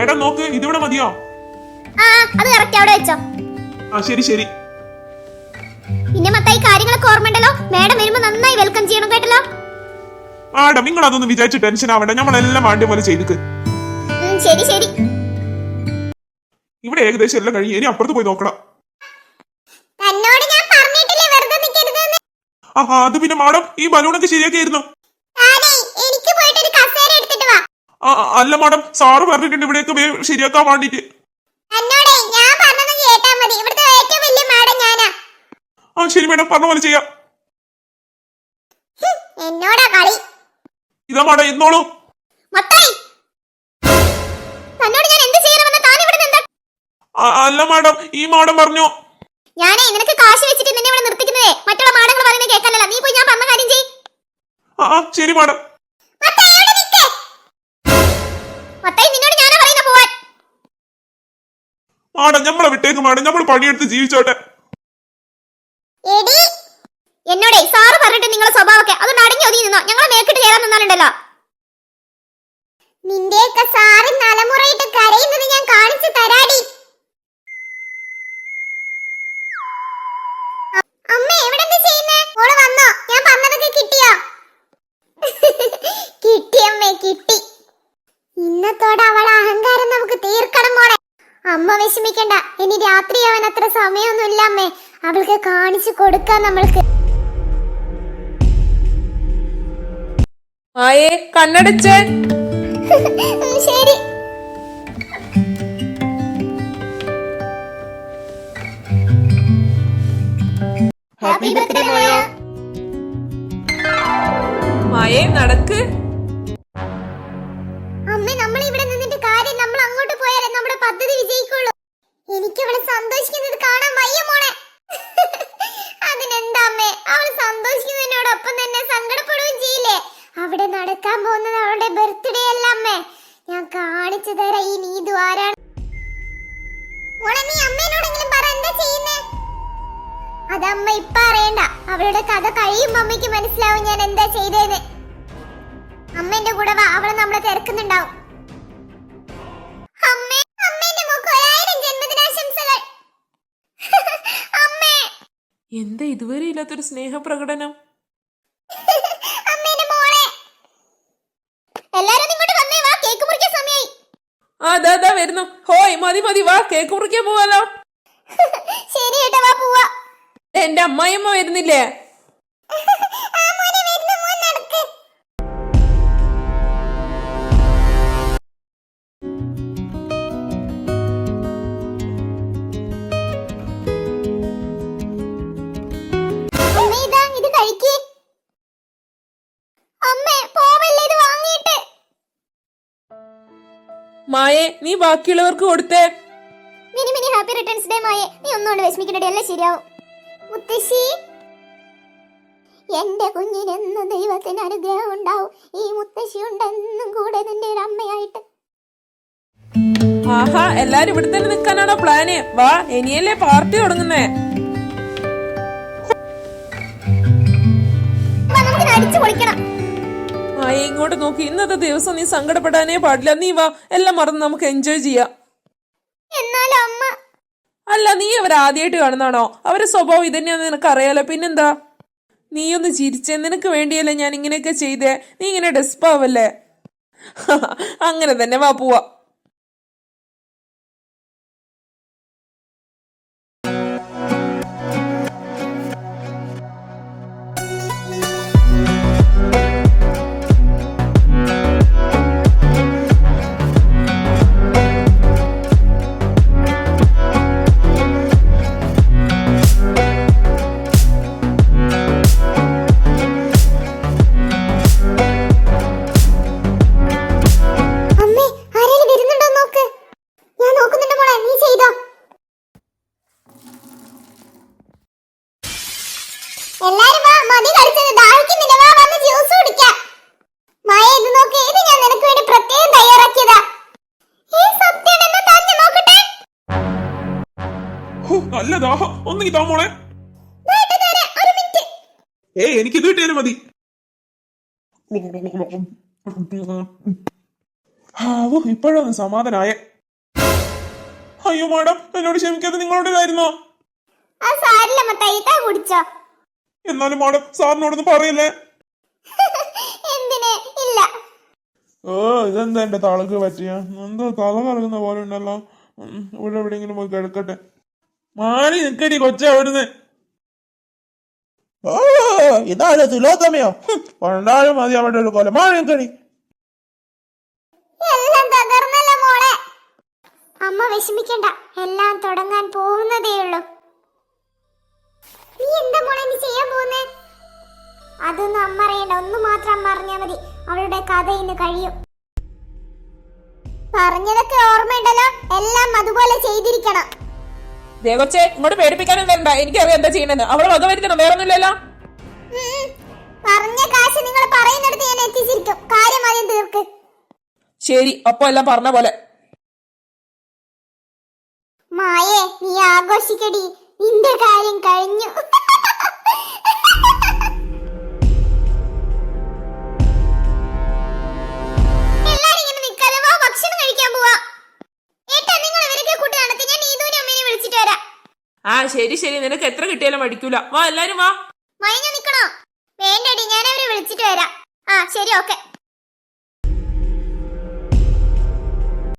Madam നോക്ക്, ഇതിവിടെ മതിയോ? അത് കറക്റ്റ്, അവിടെ വെച്ചോ. ശരി ശരി. പിന്നെ മത്തായി കാര്യങ്ങളൊക്കെ ഓർമ്മണ്ടല്ലോ. മേഡം വരുമ്പോ നന്നായി വെൽക്കം ചെയ്യണം കേട്ടല്ലോ. ആടം നിങ്ങൾ അതൊന്നും വിചാരിച്ച് ടെൻഷൻ ആവണ്ട, നമ്മളെല്ലാം വേണ്ടിയ പോലെ ചെയ്തിക്ക്. ശരി ശരി. ഇവിടെ ഏകദേശം എല്ലാം കഴിഞ്ഞ്, ഇനി അപ്പുറത്ത് പോയി നോക്കണം. അത് പിന്നെ മാഡം ഈ ബലൂണൊക്കെ ശരിയാക്കിയായിരുന്നു. അല്ല മാഡം, സാറ് പറഞ്ഞിട്ടുണ്ട് ഇവിടെയൊക്കെ ശരിയാക്കാൻ വേണ്ടിട്ട്. ശരി മാഡം, പറഞ്ഞ പോലെ ചെയ്യാം. ഇതാ മാഡം, ഇന്നോളൂ. അല്ല മാഡം, ഈ മാഡം പറഞ്ഞു. ഞാനേ നിനക്ക് കാശ് വെച്ചിട്ട് നിന്നെ ഇവിടെ നിർത്തിക്കുന്നതേ മറ്റുള്ള മാഡങ്ങൾ പറയുന്നത് കേൾക്കാനല്ല. നീ പോയി ഞാൻ പറഞ്ഞ കാര്യം ചെയ്യ്. ശരി മാഡം. നിന്നോട് ഞാനാ പറയുന്ന പോവാൻ. മാഡം നമ്മളെ വിട്ടേക്ക് മാഡം, നമ്മൾ പണിയെടുത്ത് ജീവിച്ചോട്ടെ. എന്നോടേ സാറ് പറഞ്ഞിട്ട് നിങ്ങളെ സ്വഭാവമൊക്കെ അതുകൊണ്ട് അടങ്ങി ഒതുങ്ങി നിന്നോ. ഞങ്ങളെ മേക്കിട്ട് കയറാൻ നിന്നാലുണ്ടല്ലോ. നിന്റെയൊക്കെ സാറ് തലമുറയിട്ട് കരയുന്നത് ഞാൻ കാണിച്ചു തരാടി. അമ്മ എവിടെന്താ ചെയ്യുന്നേ? മോള് വന്നോ? ഞാൻ പറഞ്ഞതൊക്കെ കിട്ടിയോ? കിട്ടി അമ്മേ, കിട്ടി. ഇന്നത്തോടെ അവളെ അഹങ്കാരം നമുക്ക് തീർക്കണം മോളെ. അമ്മ വിഷമിക്കണ്ട, ഇനി രാത്രിയാവാൻ അത്ര സമയമൊന്നുമില്ല അമ്മേ. അവൾക്ക് കാണിച്ചു കൊടുക്കാം നമ്മൾക്ക്. ആയേ കണ്ണടച്ചേ. ശരി. ഹാപ്പി ബർത്ത്ഡേ മായ. മായേ നടക്ക്. അമ്മേ നമ്മൾ ഇവിടെ നിന്നിട്ട് കാര്യം, നമ്മൾ അങ്ങോട്ട് പോയാലേ നമ്മുടെ പദ്ധതി വിജയിക്കുള്ളൂ. എനിക്ക് അവളെ സന്തോഷിക്കുന്നത് കാണാൻ വയ്യ മോളെ. അതിനെന്താ അമ്മേ, അവൾ സന്തോഷിക്കുന്നതിനോടൊപ്പം തന്നെ സങ്കടപ്പെടുകയും ചെയ്യില്ലേ? അവിടെ നടക്കാൻ പോകുന്നത് അവളുടെ ബർത്ത്ഡേ അല്ല അമ്മേ. ഞാൻ കാണിച്ചു തരാം ഈ നീതു ആരാണ്. മോളെ നീ അമ്മേനോടെങ്കിലും പറ, എന്താ ചെയ്യുന്നേ? അതമ്മ ഇപ്പൊ അറിയണ്ട, അവളുടെ കഥ കഴിയുമ്പോ അമ്മയ്ക്ക് മനസ്സിലാവും ഞാൻ എന്താ ചെയ്തേന്ന്. അമ്മേന്റെ കൂടെ വാ, അവള് നമ്മളെ തിരക്കുന്നുണ്ടാവും. അമ്മേ, അമ്മേന്റെ മോൾക്ക് 1000 ജന്മദിനാശംസകൾ. അമ്മേ, എന്താ ഇതുവരെ ഇല്ലാത്തൊരു സ്നേഹപ്രകടനം? അമ്മേന്റെ മോളെ. എല്ലാരും ഇങ്ങോട്ട് വന്നേ, വാ കേക്ക് മുറിക്കാൻ സമയായി. അതാ വരുന്നു. ഹോയ് മതി മതി, വാ കേക്ക് മുറിക്കാൻ പോവാലോ. ശരി ഏട്ടാ, വാ പോവാ. എന്റെ അമ്മായിയമ്മ വരുന്നില്ലേ? മായേ നീ ബാക്കിയുള്ളവർക്ക് കൊടുത്തേ. Many many happy returns day മായേ. നീ ഒന്നുകൊണ്ട് വിഷമിക്കണ്ടേ, എല്ലാം ശരിയാവും. മുത്തശ്ശി, എന്റെ കുഞ്ഞിനെന്നും ദൈവത്തിന് അനുഗ്രഹം ഉണ്ടാവും. ഈ മുത്തശ്ശി ഉണ്ടെന്നും കൂടെ നിന്റെ ഒരു അമ്മയായിട്ട്. ആഹാ, എല്ലാരും ഇവിടെ തന്നെ നിൽക്കാനാണോ പ്ലാന്? വാ, ഇനിയല്ലേ പാർട്ടി തുടങ്ങുന്നേ. നമുക്ക് അടിച്ചു പൊളിക്കണം. മായേ ഇങ്ങോട്ട് നോക്കി, ഇന്നത്തെ ദിവസം നീ സങ്കടപ്പെടാനേ പാടില്ല. നീ വാ, എല്ലാം മറന്ന് നമുക്ക് എൻജോയ് ചെയ്യാം. എന്നാലും അമ്മ. അല്ല, നീ അവരെ ആദ്യമായിട്ട് കാണുന്നാണോ? അവരുടെ സ്വഭാവം ഇതന്നെയാന്ന് നിനക്ക് അറിയാലോ, പിന്നെന്താ? നീ ഒന്ന് ചിരിച്ചേ, നിനക്ക് വേണ്ടിയല്ലേ ഞാൻ ഇങ്ങനെയൊക്കെ ചെയ്തേ. നീ ഇങ്ങനെ ഡെസ്പാവല്ലേ. അങ്ങനെ തന്നെ, വാ പോവാ. നല്ല ദാഹം, ഒന്നെങ്കിൽ താ മോളെ. എനിക്ക് ഇത് കിട്ടിയാലും മതി. ഇപ്പോഴൊന്ന് സമാധാനായ. അയ്യോ മാഡം, എന്നോട് ക്ഷമിക്കാതെ നിങ്ങളോടായിരുന്നോ? ആ സാരില്ല മത്തായി, താ കുടിച്ചോ. എന്നാലും മാഡം സാറിനോടൊന്നും പറയല്ലേ. എന്തിന്? ഇല്ല. ഇതെന്താ എന്റെ തളക്ക് പറ്റിയ? എന്തോ തല കറങ്ങുന്ന പോലെ ഉണ്ടല്ലോ. ഇവിടെ എവിടെയെങ്കിലും പോയി കിടക്കട്ടെ. മാറി നിക്കടി കൊച്ച അവിടുന്ന്. ഇതാണ് തുലോത്തമയോ? കൊണ്ടാലും മതി അവിടെ ഒരു കൊല. മാറി നിക്കടി. എല്ലാം തകർന്നല്ലോ മോളെ. അമ്മ വിഷമിക്കണ്ട, എല്ലാം തുടങ്ങാൻ പോകുന്നതേ ഉള്ളൂ. നീ എന്താ മോളെ നീ ചെയ്യാൻ പോകുന്നേ? അതൊന്നും അമ്മ അറിയണ്ട, ഒന്ന് മാത്രം അമ്മ അറിഞ്ഞാ മതി. അവളുടെ കഥ ഇന്ന് കഴിയും. പറഞ്ഞതൊക്കെ ഓർമ്മയുണ്ടല്ലോ, എല്ലാം അതുപോലെ ചെയ്തിരിക്കണം. ദേവച്ചെ, ഇങ്ങോട്ട് പേടിപ്പിക്കാനും വരണ്ട, എനിക്കറിയാം എന്താ ചെയ്യണെന്ന്. അവളെ വക വരുത്തണം, വേറൊന്നുമില്ലല്ലോ. പറഞ്ഞ കാശ് നിങ്ങൾ പറയുന്നിടത്ത് ഞാൻ എത്തിച്ചിരിക്കും. കാര്യം ആദ്യം തീർക്ക്. ശരി, അപ്പൊ എല്ലാം പറഞ്ഞ പോലെ. മായേ, നീ ആഘോഷിക്കടി, നിന്റെ കാര്യം കഴിഞ്ഞു. എല്ലാരും ഇങ്ങനെ നിൽക്കാതെ വാ, ഭക്ഷണം കഴിക്കാൻ പോവാ. ഏട്ടാ, നിങ്ങൾ ഇവരൊക്കെ കൂട്ടി നടത്തി, ഞാൻ നീതുവിനെ അമ്മേനെ വിളിച്ചിട്ട് വരാം. ആ ശരി ശരി, നിനക്ക് എത്ര കിട്ടിയാലും മടിക്കൂല. വാ എല്ലാരും വാ. മയങ്ങ നിക്കണോ? വേണ്ടടി, ഞാൻ അവരെ വിളിച്ചിട്ട് വരാം. ആ ശരി, ഓക്കെ.